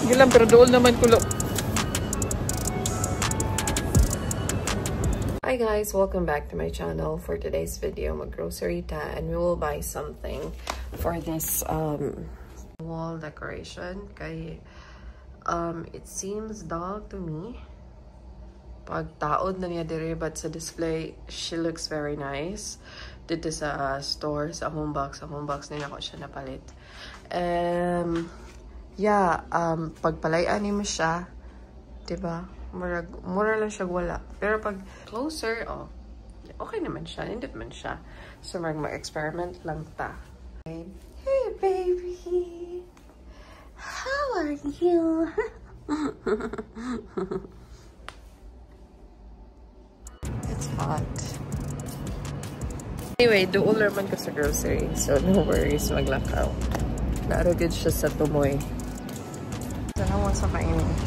Gilang, pero doon naman kulo. Hi guys, welcome back to my channel. For today's video, mag-grocery ta and we will buy something for this wall decoration. Kay it seems dull to me. Pag taod na niya dire, but sa display, she looks very nice. Dito sa store, sa homebox nila ko siya napalit. Yeah, pagpalayan mo siya, diba? Mura lang siya wala. Pero pag closer, oh, okay naman siya. Hindi naman siya. So, mag-experiment lang ta. Okay. Hey, baby! How are you? It's hot. Anyway, doon naman ko sa grocery. So, no worries. Maglakaw. Naaragid siya sa tumoy. Sana mo sa kainit.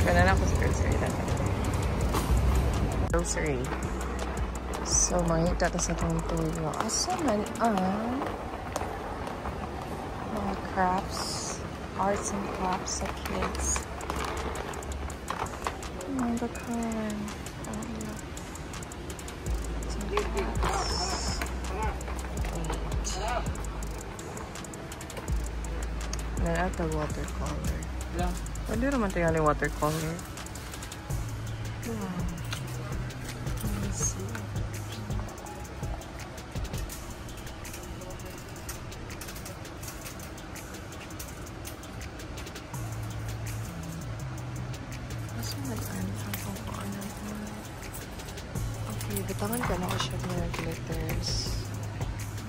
Kaya na ako sa grocery natin. Grocery. So, makita ta sa itong tulo. Asa man ang mga crafts, arts and crafts sa kids. Oh my God. Nalata watercolor. Yeah. Pwede naman tayo yung watercolor. Wow. Let me see. Mas magaan ako kung ano. Okay, bitangan ka na ko siya ng glitters.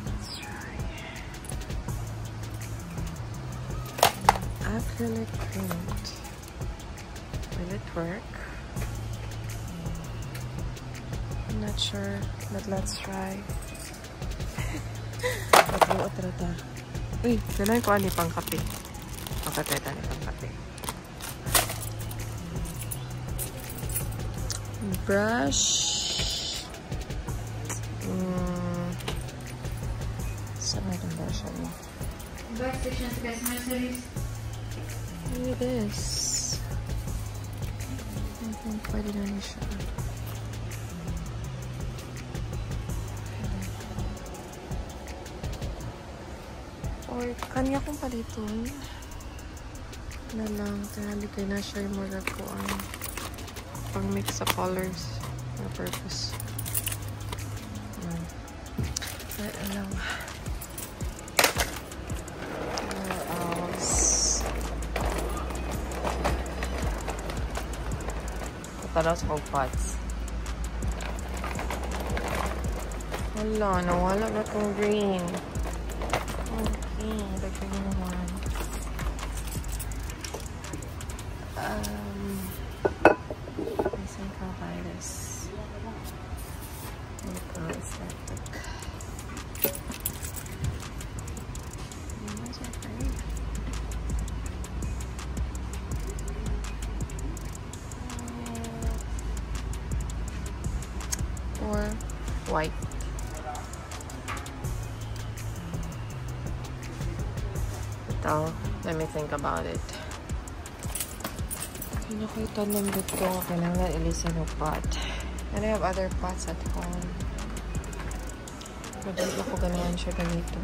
Let's try. Acrylic paint. Will it work? I'm not sure, but let's try. Pag-buot rata. Uy, ganun ko ani pang kape. Pangkateta ni pang kape. Brush. Saan na itong brush mo? Back section sa customer service. Look at this. I think pwede na niya siya. Or kanya kong paliton. Na lang. Tinalagay na siya yung murag ko ang pang-mix sa colors na purpose. Kaya lang. Tara sa pots. Wala, nawala ba itong green? Okay, the green one. I think I'll buy this. Ito, aesthetic. These are great. Or white. Ito, let me think about it. Nakita ng dito, kailangan ilisan ng pot. And I have other pots at home. Pwede ako ganahan siya ganito.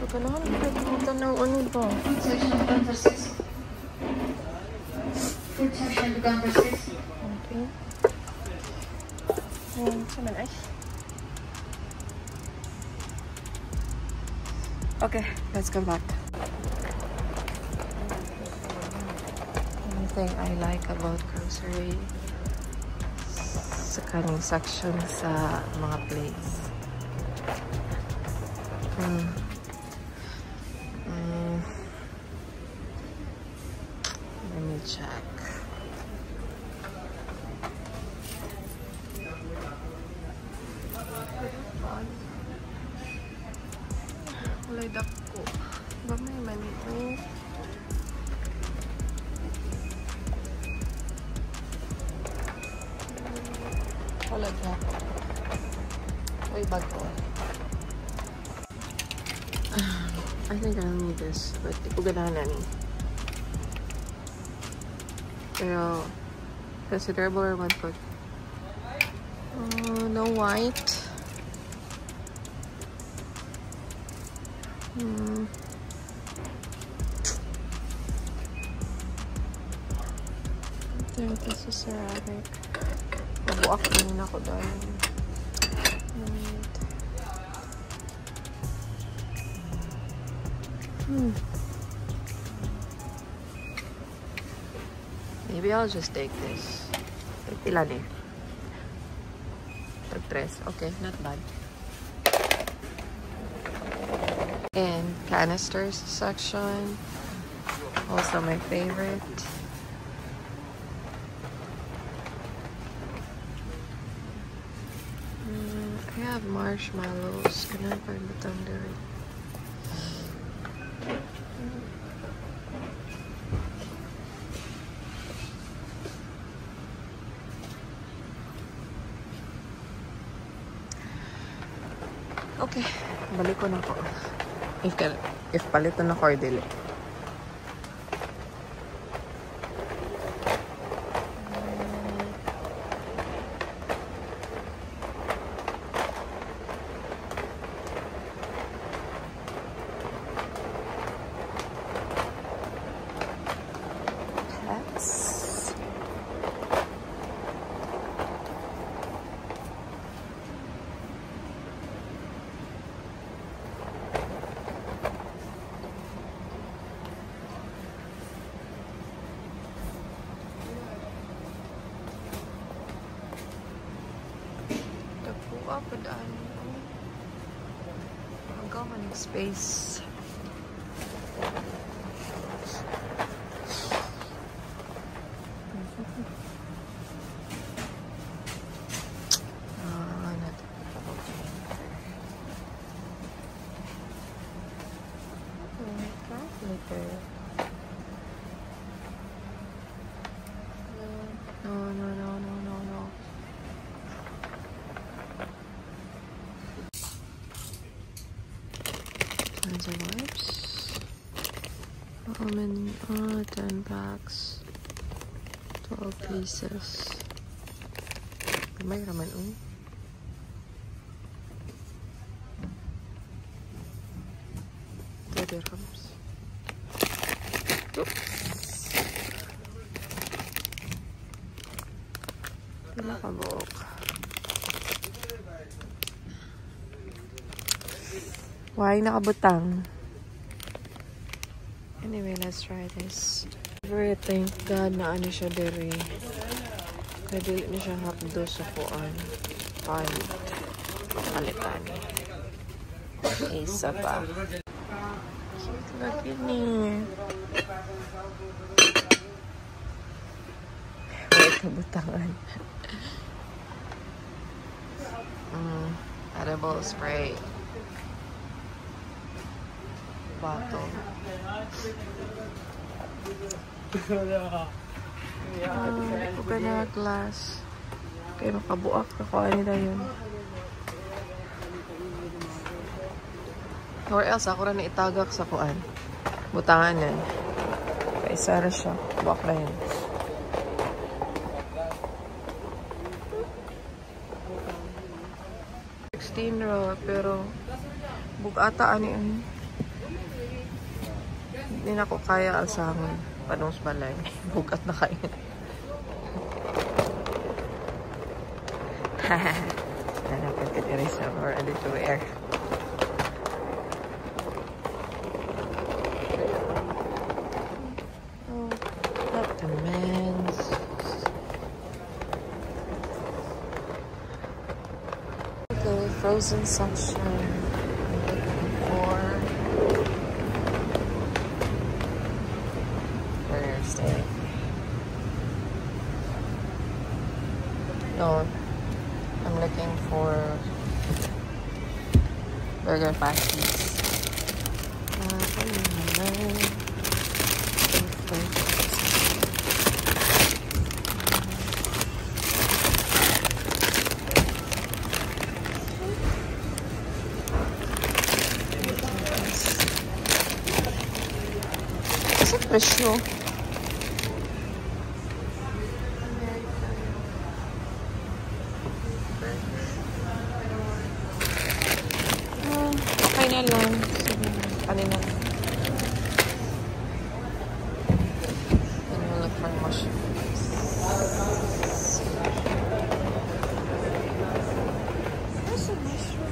Kailangan ko nagpunta ng ano ba? Section to counter 6. Food section to counter 6. Okay. Saan ay? Okay, let's go back. Anything I like about grocery sa kaning section sa mga place. Let me check. Walay dako. Gamay man ito. pala dyan. Uy, bago. I think I'll need this. But di ko ganahan eh. Pero, considerable or one foot. No white. There, this is ceramic. Mabuak na ako doon. Maybe I'll just take this. Ilan eh? Tres. Okay, not bad. And canisters section. Also my favorite. I have marshmallows. Can I find the thunder? Okay, balik ko na ko. If palitan na ko or dili. Padaan. Hanggang maning space. Tons of wipes. 10 packs. 12 pieces. May raman 2 dirhams. Oops. Pila ka buok. Why nakabutang? Anyway, let's try this. Thank God na ano siya diri. Kaya dili na siya hapdo sa kuan. Palitan. Isa pa. Cute lagi ni. Wait, kabutangan. Edible spray. Bottle. Open na glass. Kaya makabuak ako nila yun. Or else ako rin itagak sa kuan. Butangan yan. Kaya isara siya. Buak na yun. $16 pero bugata ani yun. Hindi na ko kaya alsangon. Panong balay. Bugat na kayo. Haha. Nanapan ka diri sa or ready to wear. Oh, not the men's. The frozen section. No, I'm looking for burger patties. presyo. Okay na lang. Sige, kanina. And we'll look for mushrooms. Where's the mushroom?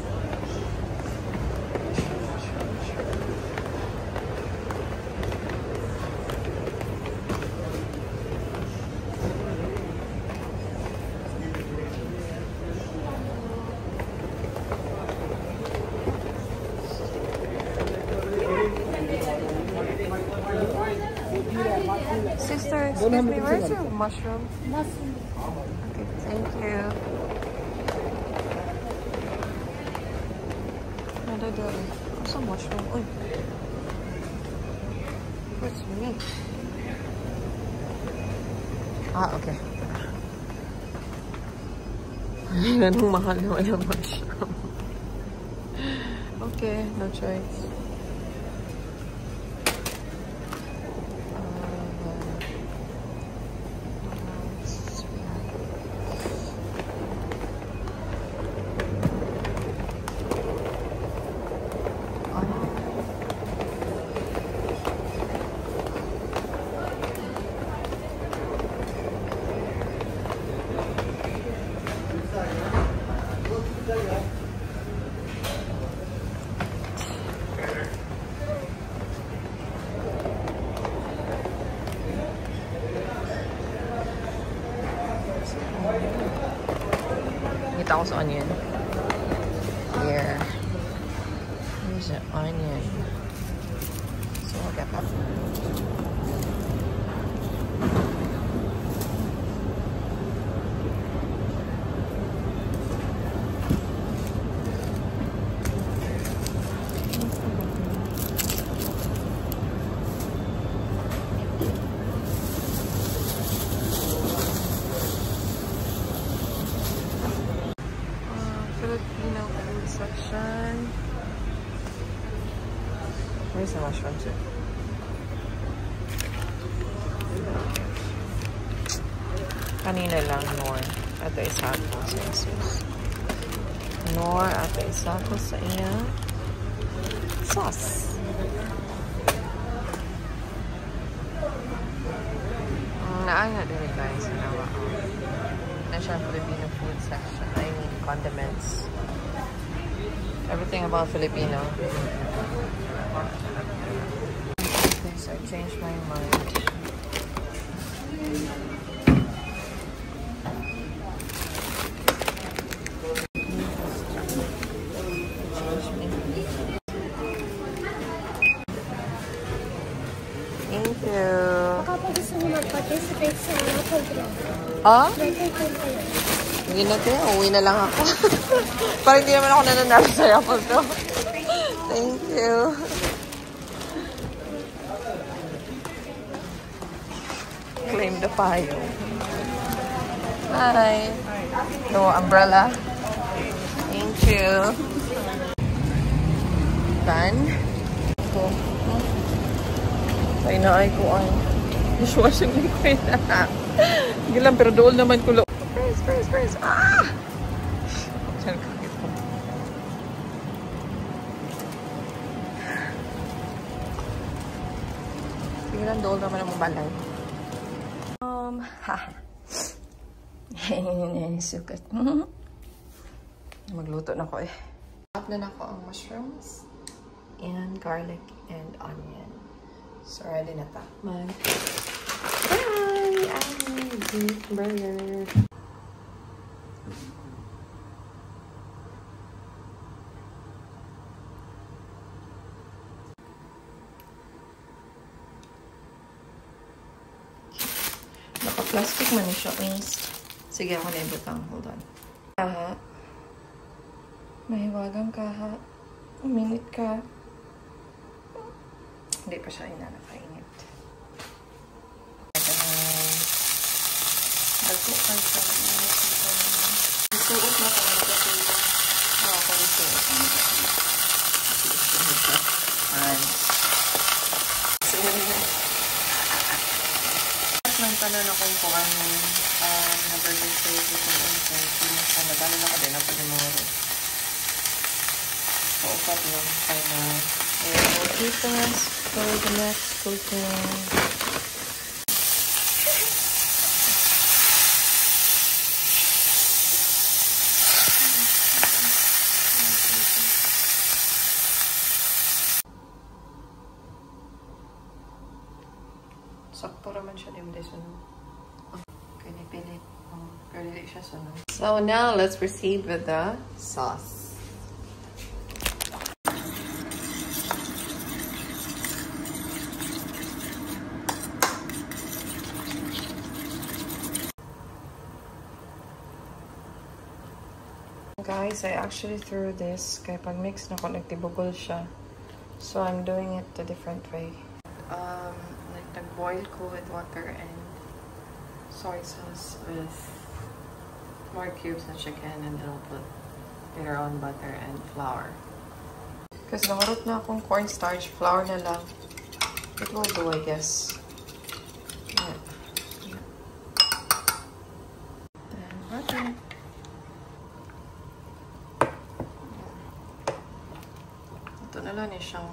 Sister, excuse me, where's your mushroom? Mushroom. Okay, thank you. Where's some mushroom? Uy. Where's me? Ah, okay. Ay, ganun mahal naman yung mushroom. Okay, no choice. Kita ko sa onion. Here. Here's an onion. So I'll get that. Filipino food section. Where's the mushrooms? Kanina lang, Nor. Ito isa ko sa isus. Nor, ito isa ko sa iya. Sauce. Naaya din guys. Nawa. Na siya Filipino food section. I mean, condiments. Everything about Filipino. Okay, so I changed my mind. Thank you. Kapag gusto mo mag-participate sa mga program, Ah? pwede kayo. Hindi na tayo. Uwi na lang ako. Parang hindi naman ako nananalo sa raffle to. Thank you. Claim the payo. Hi. No umbrella. Thank you. Done. Ito. Ay na ay ko ay. Dishwashing liquid. Hindi lang, pero doon naman kulo. Press. Ah! Sige lang, doon naman ang mabalay. Ha. Sukat. Magluto na ko eh. Up na ako ang mushrooms and garlic and onion. So, ready na ta. Bye! I'm deep burger. Naka-plastic man siya, guys. Sige, ako na ibutang. Hold on. Kaha. Mahiwagang kaha. Uminit ka. Hindi pa siya inanakainit. Dagko kayo sa isuot na kami kasi ako isuot. kanon akong kuhan na burger steak with an instant. Nagano na ko din ako ni Moro. So, upat lang tayo na. And we'll keep us for the next cooking. Sakto naman siya din this one. Okay, nipilit. Pero hindi siya sunod. So now let's proceed with the sauce. Guys, I actually threw this kaya pag mix na ko nagtibugol siya. So I'm doing it a different way. Like nag-boil ko with water and soy sauce with more cubes of chicken, and then I'll put later on butter and flour. Because nakarot na akong cornstarch, flour na lang. It will do, I guess. Yeah. And butter. Ito na lang siyang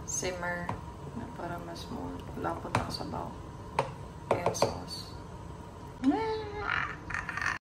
simmer na para mas lapot ang sabaw. Ayan sauce.